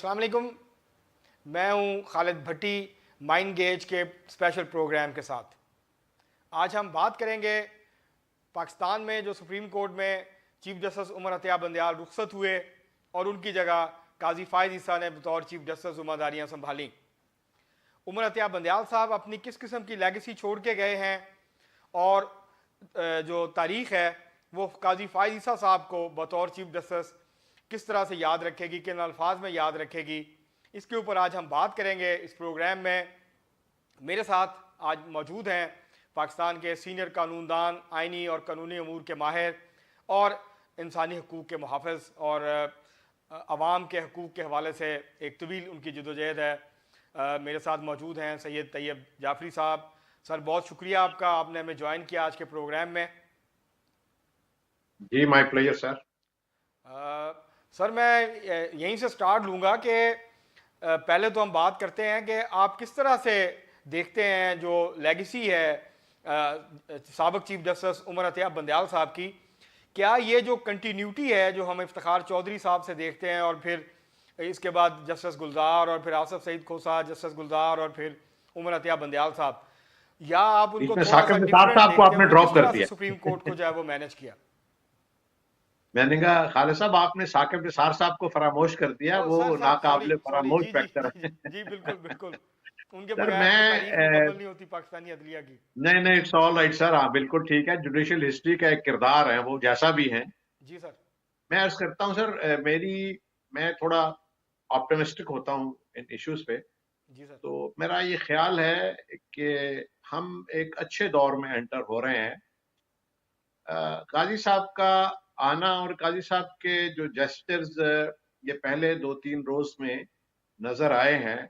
अस्सलाम वालेकुम। मैं हूं खालिद भट्टी माइंड गेज के स्पेशल प्रोग्राम के साथ। आज हम बात करेंगे पाकिस्तान में जो सुप्रीम कोर्ट में चीफ जस्टिस उमर अतिया बंदयाल रुखसत हुए और उनकी जगह काजी फायद ईसा ने बतौर चीफ जस्टिस जिम्मेदारियां संभाली। उमर अतिया बंदयाल साहब अपनी किस किस्म की लेगेसी छोड़ के गए हैं और जो तारीख है वो काजी फायद ईसा साहब को बतौर चीफ जस्टिस किस तरह से याद रखेगी, किन अल्फाज में याद रखेगी, इसके ऊपर आज हम बात करेंगे इस प्रोग्राम में। मेरे साथ आज मौजूद हैं पाकिस्तान के सीनियर कानूनदान, आइनी और कानूनी अमूर के माहिर और इंसानी हकूक़ के मुहाफ़िज़ और अवाम के हकूक़ के हवाले से एक तवील उनकी जदोजहद है। मेरे साथ मौजूद हैं सैयद तैयब जाफरी साहब। सर, बहुत शुक्रिया आपका, आपने हमें ज्वाइन किया आज के प्रोग्राम में। जी, माय प्लेजर सर। सर, मैं यहीं से स्टार्ट लूँगा कि पहले तो हम बात करते हैं कि आप किस तरह से देखते हैं जो लेगेसी है साबिक चीफ जस्टिस उमर अतिया बंदयाल साहब की। क्या ये जो कंटिन्यूटी है जो हम इफ्तिखार चौधरी साहब से देखते हैं और फिर इसके बाद जस्टिस गुलजार और फिर आसफ सईद खोसा, जस्टिस गुलजार और फिर उमर अतिया बंदयाल साहब, या आप उनको थोड़ा सा डिफरेंट देखते आपने ड्रॉप कर दिया सुप्रीम कोर्ट को जो है वो मैनेज किया? मैंने कहा खालिद साहब आपने साकिब निसार साहब को फरामोश कर दिया, वो नाकाबिले फरामोश फैक्टर है। जी बिल्कुल बिल्कुल, उनके सर बगैर तारीख मुकम्मल नहीं होती पाकिस्तानी अदलिया की। नहीं, इट्स ऑल राइट सर। हाँ बिल्कुल ठीक है, जुडिशियल हिस्ट्री का एक किरदार है वो, जैसा भी है। जी सर। मैं अर्ज करता हूँ सर, मैं थोड़ा ऑप्टिमिस्टिक होता हूँ इन इश्यूज पे। जी सर। तो मेरा ये ख्याल है कि हम एक अच्छे दौर में एंटर हो रहे हैं। काजी साहब का आना और काजी साहब के जो जेस्चर्स ये पहले 2-3 रोज में नजर आए हैं,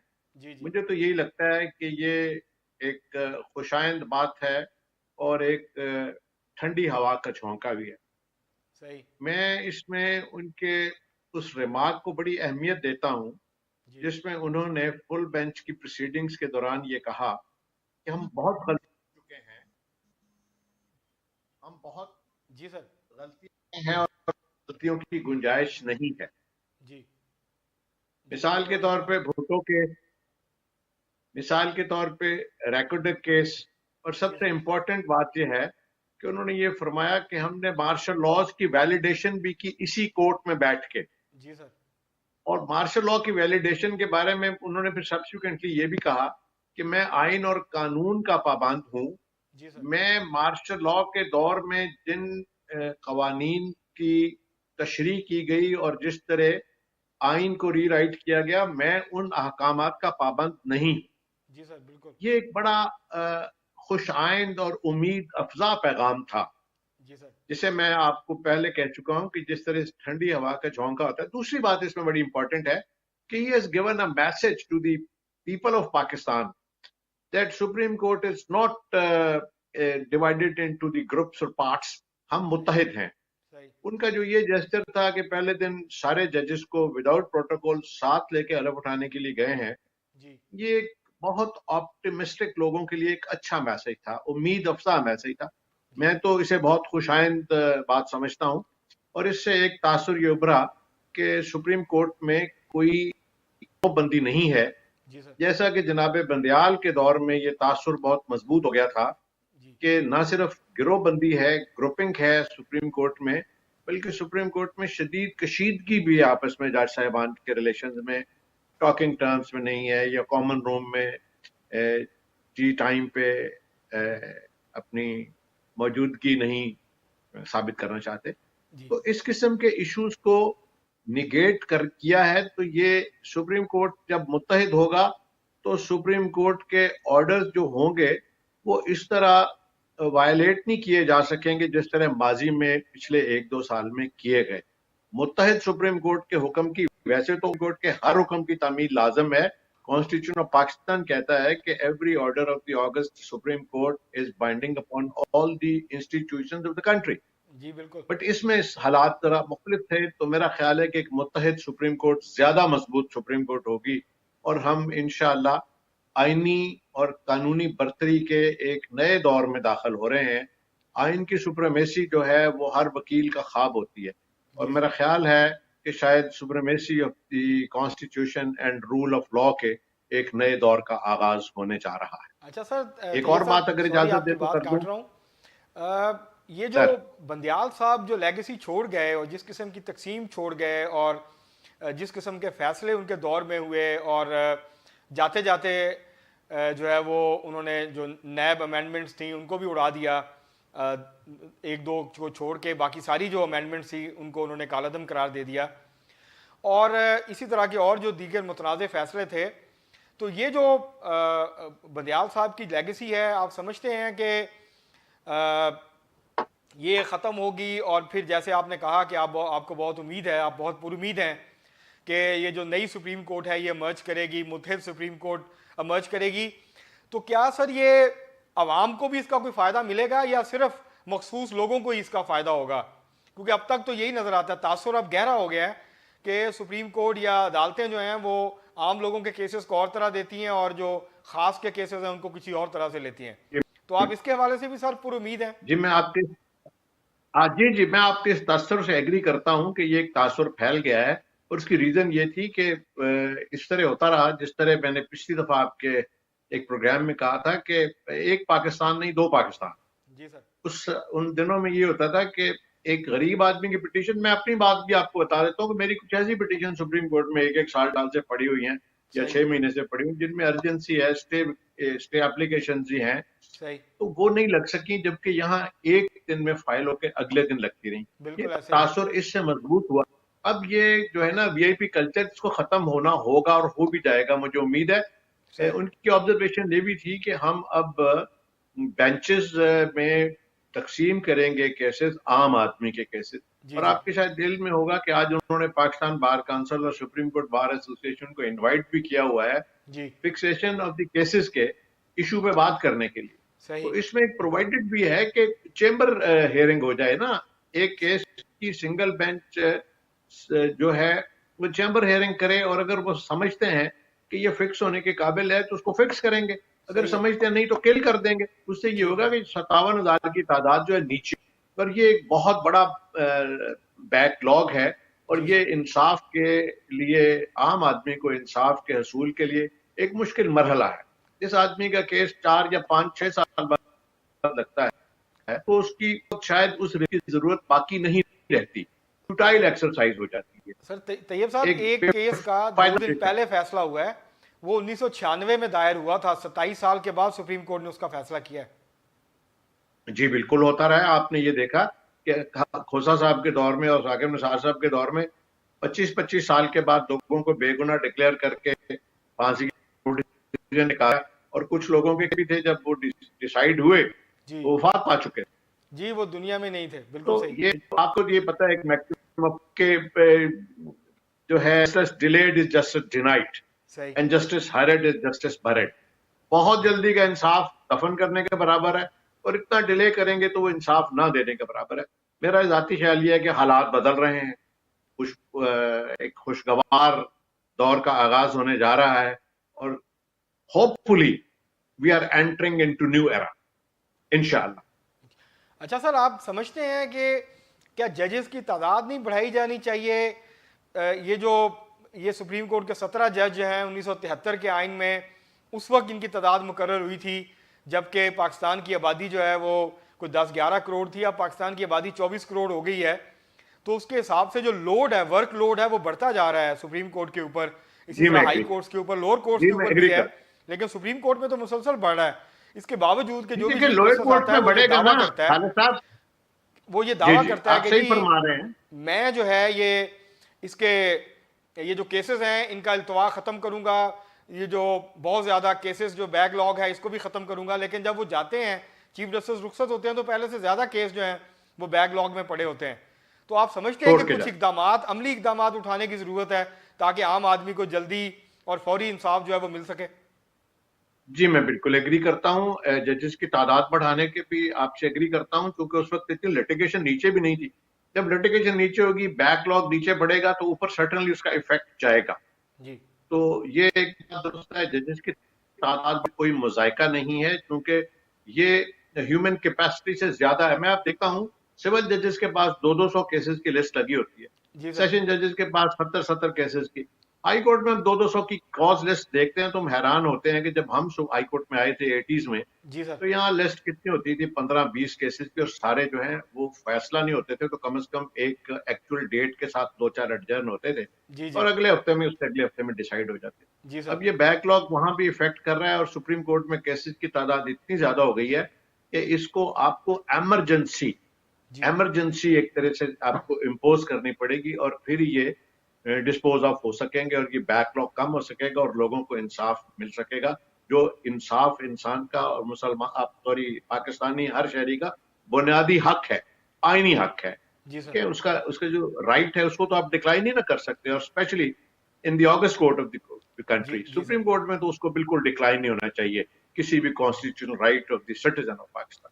मुझे तो यही लगता है कि ये एक खुशाइंद बात है और एक ठंडी हवा का झोंका भी है। सही। मैं इसमें उनके उस रिमार्क को बड़ी अहमियत देता हूं जिसमें उन्होंने फुल बेंच की प्रोसीडिंग्स के दौरान ये कहा कि हम बहुत गलती कर चुके हैं, हम बहुत जी सर गलतियां हैं और गलतियों की गुंजाइश नहीं है। जी। मिसाल के तौर पे भुट्टो के, मिसाल के तौर पे रैकोडिक केस, और सबसे इम्पोर्टेंट बात यह है कि उन्होंने ये फरमाया कि हमने मार्शल लॉज की वैलिडेशन भी की इसी कोर्ट में बैठ के। जी सर। और मार्शल लॉ की वैलिडेशन के बारे में उन्होंने फिर सब्सिक्वेंटली ये भी कहा कि मैं आइन और कानून का पाबंद हूं। मैं मार्शल लॉ के दौर में जिन कवानीन की तशरीह की गई और जिस तरह आइन को रीराइट किया गया, मैं उन अहकामात का पाबंद नहीं। जी सर बिल्कुल। ये एक बड़ा खुश आइंद और उम्मीद अफजा पैगाम था। जी सर। जिसे मैं आपको पहले कह चुका हूं कि जिस तरह ठंडी हवा का झोंका होता है। दूसरी बात इसमें बड़ी इंपॉर्टेंट है कि he has given a message to the people of Pakistan that Supreme Court is not divided into the groups or parts. हम मुत्तहिद हैं। उनका जो ये जेस्चर था कि पहले दिन सारे जजेस को विदाउट प्रोटोकॉल साथ लेके अलग उठाने के लिए गए हैं, ये बहुत ऑप्टिमिस्टिक लोगों के लिए एक अच्छा मैसेज था, उम्मीद अफजा मैसेज था। मैं तो इसे बहुत खुशाइंद बात समझता हूं और इससे एक तासुर ये उभरा कि सुप्रीम कोर्ट में कोई बंदी नहीं है, जैसा कि जनाब बंदयाल के दौर में ये तासुर बहुत मजबूत हो गया था कि ना सिर्फ गिरोहबंदी है, ग्रुपिंग है सुप्रीम कोर्ट में, बल्कि सुप्रीम कोर्ट में शदीद कशीदगी भी आपस में जज साहिबान के रिलेशंस में टॉकिंग टर्म्स में नहीं है, या कॉमन रूम में टी टाइम पे अपनी मौजूदगी नहीं साबित करना चाहते। तो इस किस्म के इश्यूज को निगेट कर किया है। तो ये सुप्रीम कोर्ट जब मुत्तहिद होगा तो सुप्रीम कोर्ट के ऑर्डर्स जो होंगे वो इस तरह वायलेट नहीं किए जा सकेंगे जिस तरह माजी में पिछले 1-2 साल में किए गए। मुत्तहिद सुप्रीम कोर्ट के हुक्म की, वैसे तो कोर्ट के हर हुक्म की तामील लाजम है। कॉन्स्टिट्यूशन ऑफ पाकिस्तान कहता है कि every order of the august Supreme Court is binding upon all the institutions of the country. जी बिल्कुल। बट इसमें हालात जरा मुख्तलिफ थे, तो मेरा ख्याल है कि एक मुत्तहिद सुप्रीम कोर्ट ज्यादा मजबूत सुप्रीम कोर्ट होगी और हम इंशाअल्लाह आईनी और कानूनी बरतरी के एक नए दौर में दाखिल हो रहे हैं। आइन की सुप्रीमेसी जो है वो हर वकील का ख्वाब होती है और मेरा ख्याल है کہ شاید supremacy of the constitution and rule of law کے ایک نئے دور کا آغاز ہونے جا رہا ہے. اچھا سر، ایک اور بات اگر سوری اجازت آپ دے کی تو بات کر دوں. کاٹ رہا ہوں. یہ جو سر بندیال صاحب جو لیگیسی چھوڑ گئے اور جس قسم کی تقسیم چھوڑ گئے اور جس قسم کے فیصلے ان کے دور میں ہوئے اور جاتے جاتے جو ہے وہ انہوں نے جو نیب امینڈمنٹس تھیں ان کو بھی اڑا دیا، ایک دو کو چھوڑ کے باقی ساری جو امینڈمنٹس تھی ان کو انہوں نے کالعدم قرار دے دیا، اور اسی طرح کے اور جو دیگر متنازع فیصلے تھے. تو یہ جو بندیال صاحب کی لیگیسی ہے، آپ سمجھتے ہیں کہ یہ ختم ہوگی؟ اور پھر جیسے آپ نے کہا کہ آپ کو بہت امید ہے، آپ بہت پر امید ہیں کہ یہ جو نئی سپریم کورٹ ہے یہ مرج کرے گی، متحد سپریم کورٹ مرج کرے گی، تو کیا سر یہ عوام کو بھی اس کا کوئی فائدہ ملے گا یا صرف مخصوص لوگوں کو ہی اس کا فائدہ ہوگا؟ کیونکہ اب تک تو یہی نظر آتا ہے، تاثر اب گہرا ہو گیا ہے کہ سپریم کورٹ یا عدالتیں جو ہیں وہ عام لوگوں کے کیسز کو اور طرح دیتی ہیں اور جو خاص کے کیسز ہیں ان کو کسی اور طرح سے لیتی ہیں. تو آپ اس کے حوالے سے بھی سر پر امید ہیں؟ جی میں آپ کے میں آپ کے اس تاثر سے ایگری کرتا ہوں کہ یہ ایک تاثر پھیل گیا ہے، اور اس کی ریزن یہ تھی کہ اس طرح ہوتا رہا جس طرح میں نے پچھلی دفعہ آپ کے ایک پروگرام میں کہا تھا کہ ایک پاکستان نہیں دو پاکستان. جی سر. ان دنوں میں یہ ہوتا تھا کہ ایک غریب آدمی کی پٹیشن، میں اپنی بات بھی آپ کو بتا دیتا ہوں کہ میری کچھ ایسی پٹیشن سپریم کورٹ میں ایک سال سے پڑی ہوئی ہیں یا 6 مہینے سے پڑی ہوئی جن میں ارجنسی ہے، اسٹے اپلیکیشن ہی ہیں، تو وہ نہیں لگ سکی، جبکہ یہاں ایک دن میں فائل ہو کے اگلے دن لگتی رہی. یہ تاثر اس سے مضبوط ہوا. اب یہ جو ہے نا وی آئی پی کلچر اس کو ختم ہونا ہوگا اور ہو بھی جائے گا، مجھے امید ہے. ان کی آبزرویشن یہ بھی تھی کہ ہم اب بینچز میں تقسیم کریں گے کیسز، عام آدمی کے کیسز. اور آپ کے شاید دل میں ہوگا کہ آج انہوں نے پاکستان بار کونسل اور سپریم کورٹ بار ایسوسی ایشن کو انوائٹ بھی کیا ہوا ہے فکسیشن آف دی کیسز کے ایشو پہ بات کرنے کے لیے. تو اس میں ایک پرووائڈڈ بھی ہے کہ چیمبر ہیئرنگ ہو جائے نا، ایک کیس کی سنگل بینچ جو ہے وہ چیمبر ہیئرنگ کرے، اور اگر وہ سمجھتے ہیں کہ یہ فکس ہونے کے قابل ہے تو اس کو فکس کریں گے، اگر سمجھتے ہیں نہیں تو کل کر دیں گے. اس سے یہ ہوگا کہ 57,000 کی تعداد جو ہے نیچے، پر یہ ایک بہت بڑا بیک لاگ ہے، اور یہ انصاف کے لیے، عام آدمی کو انصاف کے حصول کے لیے ایک مشکل مرحلہ ہے. جس آدمی کا کیس 4 یا 5-6 سال بعد لگتا ہے تو اس کی شاید اس کی ضرورت باقی نہیں رہتی، فوٹائل ایکسرسائز ہو جاتی ہے. سر طیب صاحب، ایک کیس کا 2 دن پہلے فیصلہ ہوا ہے، وہ 1996 میں دائر ہوا تھا، 27 سال کے بعد سپریم کورٹ نے اس کا فیصلہ کیا ہے. جی بالکل ہوتا رہا ہے. آپ نے یہ دیکھا کہ کھوسا صاحب کے دور میں اور ثاقب نثار صاحب کے دور میں 25 سال کے بعد لوگوں کو بے گناہ ڈکلیئر کر کے پھانسی کی نکالا، اور کچھ لوگوں کے بھی تھے جب وہ ڈیسائیڈ ہوئے وہ وفات پا چکے. جی وہ دنیا میں نہیں تھے. بالکل تو صحیح. یہ آپ کو یہ پتا ہے کہ میکسیمم کے جو ہے delayed is justice denied and justice hurried is justice buried. بہت جلدی کا انصاف دفن کرنے کے برابر ہے، اور اتنا ڈیلے کریں گے تو وہ انصاف نہ دینے کے برابر ہے. میرا ذاتی خیال یہ ہے کہ حالات بدل رہے ہیں، ایک خوشگوار دور کا آغاز ہونے جا رہا ہے، اور hopefully we are entering into new era انشاءاللہ. اچھا سر، آپ سمجھتے ہیں کہ کیا ججز کی تعداد نہیں بڑھائی جانی چاہیے؟ یہ سپریم کورٹ کے 17 جج ہیں 1973 کے آئین میں، اس وقت ان کی تعداد مقرر ہوئی تھی جبکہ پاکستان کی آبادی جو ہے وہ کوئی 10-11 کروڑ تھی، اب پاکستان کی آبادی 24 کروڑ ہو گئی ہے. تو اس کے حساب سے جو لوڈ ہے، ورک لوڈ ہے، وہ بڑھتا جا رہا ہے سپریم کورٹ کے اوپر، اسی طرح ہائی کورٹس کے اوپر، لوور کورٹس کے اوپر بھی ہے، لیکن سپریم کورٹ میں تو مسلسل بڑھ رہا ہے. اس کے باوجود کہ جو بھی لوئر کورٹ میں بڑھے گا نا، وہ یہ دعویٰ کرتا ہے کہ میں جو ہے یہ جو کیسز ہیں ان کا التوا ختم کروں گا، یہ جو بہت زیادہ کیسز جو بیک لاگ ہے اس کو بھی ختم کروں گا. لیکن جب وہ جاتے ہیں، چیف جسٹس رخصت ہوتے ہیں، تو پہلے سے زیادہ کیس جو ہیں وہ بیک لاگ میں پڑے ہوتے ہیں. تو آپ سمجھتے ہیں کہ کچھ اقدامات، عملی اقدامات اٹھانے کی ضرورت ہے تاکہ عام آدمی کو جلدی اور فوری انصاف جو ہے وہ مل سکے؟ جی میں بالکل ایگری کرتا ہوں. ججز کی تعداد بڑھانے کے بھی آپ سے ایگری کرتا ہوں، کیونکہ اس وقت اتنی لٹیگیشن نیچے بھی نہیں تھی. جب لٹیگیشن نیچے ہوگی، بیک لاگ نیچے بڑھے گا، تو اوپر سرٹنلی اس کا ایفیکٹ جائے گا. تو یہ ایک بات درست ہے، ججز کی تعداد میں کوئی مذائقہ نہیں ہے، کیونکہ یہ ہیومن کیپیسٹی سے زیادہ ہے. میں آپ دیکھتا ہوں سول ججز کے پاس 200 کیسز کی لسٹ لگی ہوتی ہے، जी सर। सेशन जजेस के पास 70 केसेस की। हाई कोर्ट में हम 200 की कॉज लिस्ट देखते हैं तो हम हैरान होते हैं कि जब हम हाई कोर्ट में आए थे 80s में, जी सर। तो यहाँ लिस्ट कितनी होती थी, 15-20 केसेस की, और सारे जो हैं वो फैसला नहीं होते थे, तो कम से कम एक एक्चुअल डेट के साथ 2-4 एडजर्न होते थे जी और जी। अगले हफ्ते में उससे अगले हफ्ते में डिसाइड हो जाते जी थे। सर। अब ये बैकलॉग वहां भी इफेक्ट कर रहा है और सुप्रीम कोर्ट में केसेस की तादाद इतनी ज्यादा हो गई है कि इसको आपको एमरजेंसी जी एमरजेंसी एक तरह से आपको इम्पोज करनी पड़ेगी और फिर ये डिस्पोज ऑफ हो सकेंगे और ये बैकलॉग कम हो सकेगा और लोगों को इंसाफ मिल सकेगा, जो इंसाफ इंसान का और मुसलमान, आप सॉरी, पाकिस्तानी हर शहरी का बुनियादी हक है, आईनी हक है जी सर। कि उसका उसका जो राइट है उसको तो आप डिक्लाइन ही ना कर सकते, और specially in the august court of the जी कंट्री, जी सर। सुप्रीम कोर्ट में तो उसको बिल्कुल डिक्लाइन नहीं होना चाहिए, किसी भी constitutional right of the citizen of Pakistan.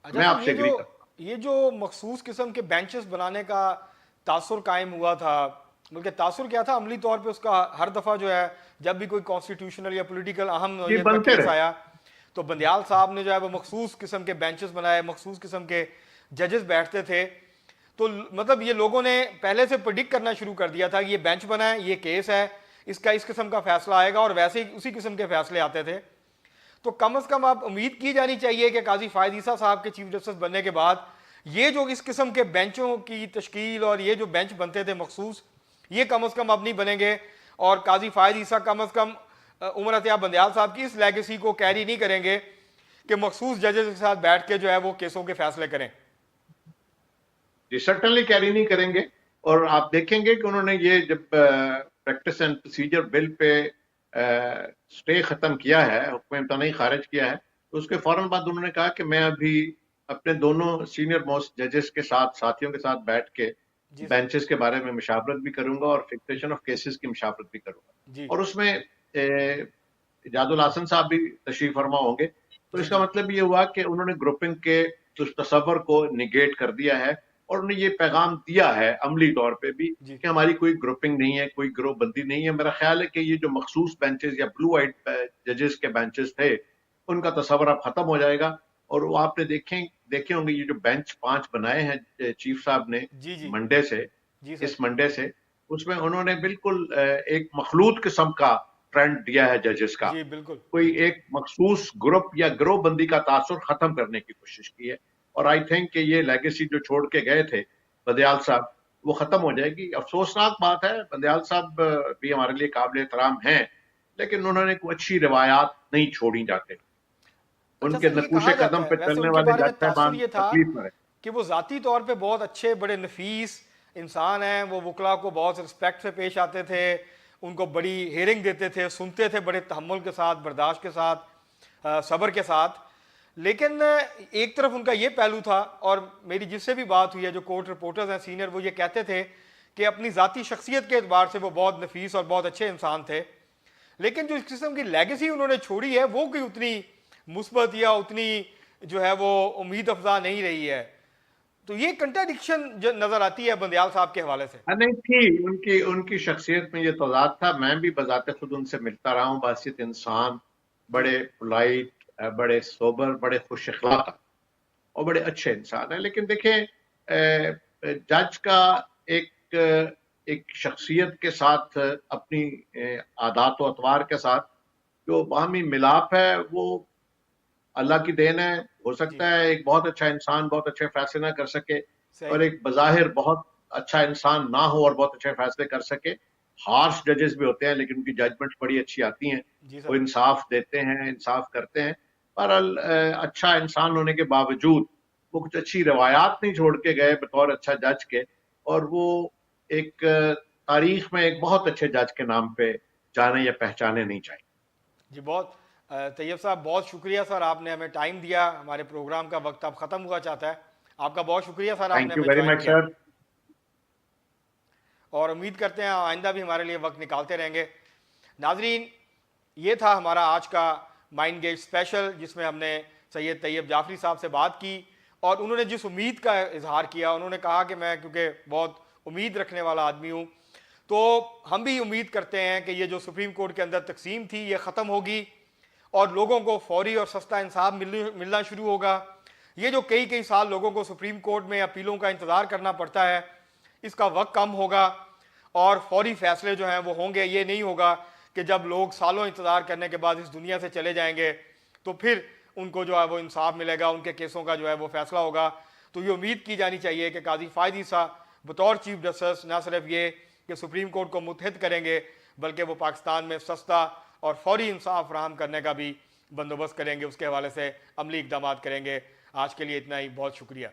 अच्छा मैं सर, आपसे एग्री करता हूँ। ये जो मखसूस किस्म के बेंचेस बनाने का तासुर कायम हुआ था, बल्कि तासुर क्या था, अमली तौर पे उसका हर दफ़ा जो है जब भी कोई कॉन्स्टिट्यूशनल या पॉलिटिकल अहम ये नौयत का बनते केस रहे। आया तो बंदियाल साहब ने जो है वो मखसूस किस्म के बेंचेस बनाए, मखसूस किस्म के जजेस बैठते थे। तो मतलब ये लोगों ने पहले से प्रिडिक्ट करना शुरू कर दिया था कि ये बेंच बना है, ये केस है, इसका इस किस्म का फैसला आएगा, और वैसे ही उसी किस्म के फैसले आते थे। तो कम से कम आप उम्मीद की जानी चाहिए कि काजी फायद ईसा साहब के चीफ जस्टिस बनने के बाद ये जो इस किस्म के बेंचों की तश्कील और ये जो बेंच बनते थे मखसूस, ये कम से कम अब नहीं बनेंगे, और काजी फायद ईसा कम से कम उमर अतियाब बंदियाल साहब की इस लेगेसी को कैरी नहीं करेंगे कि मखसूस जजेस के साथ बैठ के जो है वो केसों के फैसले करें। जी सर्टनली कैरी नहीं करेंगे। और आप देखेंगे कि उन्होंने ये जब practice and procedure bill pay stay खत्म किया है, हुक्म इम्तनाई खारिज किया है, तो उसके फौरन बाद उन्होंने कहा कि मैं अभी अपने दोनों सीनियर मोस्ट जजेस के साथ, साथियों के साथ बैठ के जी सर। बेंचेस के बारे में मुशावरत भी करूंगा और फिक्सेशन ऑफ केसेस की मुशावरत भी करूंगा, जी और उसमें इजाजुल हसन साहब भी तशरीफ फरमा होंगे। तो जी इसका जी मतलब ये हुआ कि उन्होंने ग्रुपिंग के उस तस्वर को निगेट कर दिया है और उन्होंने ये पैगाम दिया है अमली तौर पे भी जी कि हमारी कोई ग्रुपिंग नहीं है, कोई ग्रुप बंदी नहीं है। मेरा ख्याल है कि ये जो मखसूस बेंचेस या ब्लू आइट जजेस के बेंचेस थे, उनका तस्वर अब खत्म हो जाएगा। और वो आपने देखे होंगे ये जो बेंच 5 बनाए हैं चीफ साहब ने जी जी मंडे से, जी सर। इस मंडे से, उसमें उन्होंने बिल्कुल एक मखलूत किस्म का ट्रेंड दिया है जजेस का। जी बिल्कुल। कोई एक मखसूस ग्रुप या ग्रोह बंदी का तासुर खत्म करने की कोशिश की है, और आई थिंक कि ये लेगेसी जो छोड़ के गए थे बंदियाल साहब, वो खत्म हो जाएगी। अफसोसनाक बात है, बंदियाल साहब भी हमारे लिए काबिल एहतराम हैं, लेकिन उन्होंने कोई अच्छी रिवायात नहीं छोड़ी जाके, अच्छा उनके सर, ये नकूशे कहा जाता कदम है पे वैसे चलने उनके वाले बारे में जज तासुर साहबान ये था तकलीफ में रहे। कि वो ज़ाती तौर पे बहुत अच्छे, बड़े नफीस इंसान हैं, वो वकला को बहुत रिस्पेक्ट से पेश आते थे, उनको बड़ी हेयरिंग देते थे, सुनते थे बड़े तहम्मुल के साथ, बर्दाश्त के साथ, सब्र के साथ। लेकिन एक तरफ उनका ये पहलू था, और मेरी जिससे भी बात हुई है, जो कोर्ट रिपोर्टर्स हैं सीनियर, वो ये कहते थे कि अपनी ज़ाती शख्सियत के एतबार से वो बहुत नफीस और बहुत अच्छे इंसान थे, लेकिन जो इस किस्म की लेगेसी उन्होंने छोड़ी है वो कोई उतनी मुस्बत या उतनी जो है वो उम्मीद अफजा नहीं रही है। तो ये कंट्राडिक्शन जो नजर आती है बंदियाल साहब के हवाले से। नहीं थी, उनकी उनकी शख्सियत में ये तजाद था। मैं भी बजाते खुद उनसे मिलता रहा हूँ, बासित इंसान, जी बड़े पोलाइट, बड़े सोबर, बड़े खुश अखलाक और बड़े अच्छे इंसान है। लेकिन देखें, जज का एक एक शख्सियत के साथ, अपनी आदात व अतवार के साथ जो बाहमी मिलाप है, वो अल्लाह की देन है। हो जी। सकता है एक बहुत अच्छा इंसान बहुत अच्छे फैसले ना कर सके, सही। और एक बज़ाहिर बहुत अच्छा इंसान ना हो और बहुत अच्छे फैसले कर सके। हार्श जजेस भी होते हैं, लेकिन उनकी जजमेंट बड़ी अच्छी आती हैं, जी वो सर। इंसाफ देते हैं, इंसाफ करते हैं। बहरहाल अच्छा इंसान होने के बावजूद वो कुछ अच्छी रवायात नहीं छोड़ के गए बतौर अच्छा जज के, और वो एक तारीख में एक बहुत अच्छे जज के नाम पे जाने या पहचाने नहीं चाहिए। जी बहुत तैयब साहब, बहुत शुक्रिया सर, आपने हमें टाइम दिया। हमारे प्रोग्राम का वक्त अब ख़त्म हुआ चाहता है। आपका बहुत शुक्रिया सर, आपने थैंक यू हमें वेरी ज्वाइन मच किया, सर। और उम्मीद करते हैं आइंदा भी हमारे लिए वक्त निकालते रहेंगे। नाजरीन, ये था हमारा आज का माइंड गेज स्पेशल, जिसमें हमने सैयद तैयब जाफरी साहब से बात की, और उन्होंने जिस उम्मीद का इजहार किया, उन्होंने कहा कि मैं क्योंकि बहुत उम्मीद रखने वाला आदमी हूँ, तो हम भी उम्मीद करते हैं कि ये जो सुप्रीम कोर्ट के अंदर तकसीम थी ये ख़त्म होगी और लोगों को फौरी और सस्ता इंसाफ मिलना शुरू होगा। ये जो कई कई साल लोगों को सुप्रीम कोर्ट में अपीलों का इंतज़ार करना पड़ता है, اس کا وقت کم ہوگا اور فوری فیصلے جو ہیں وہ ہوں گے. یہ نہیں ہوگا کہ جب لوگ سالوں انتظار کرنے کے بعد اس دنیا سے چلے جائیں گے تو پھر ان کو جو ہے وہ انصاف ملے گا, ان کے کیسوں کا جو ہے وہ فیصلہ ہوگا. تو یہ امید کی جانی چاہیے کہ قاضی فائد عیسیٰ بطور چیف جسٹس نہ صرف یہ کہ سپریم کورٹ کو متحد کریں گے بلکہ وہ پاکستان میں سستا اور فوری انصاف فراہم کرنے کا بھی بندوبست کریں گے, اس کے حوالے سے عملی اقدامات کریں گے. آج کے لیے اتنا ہی, بہت شکریہ.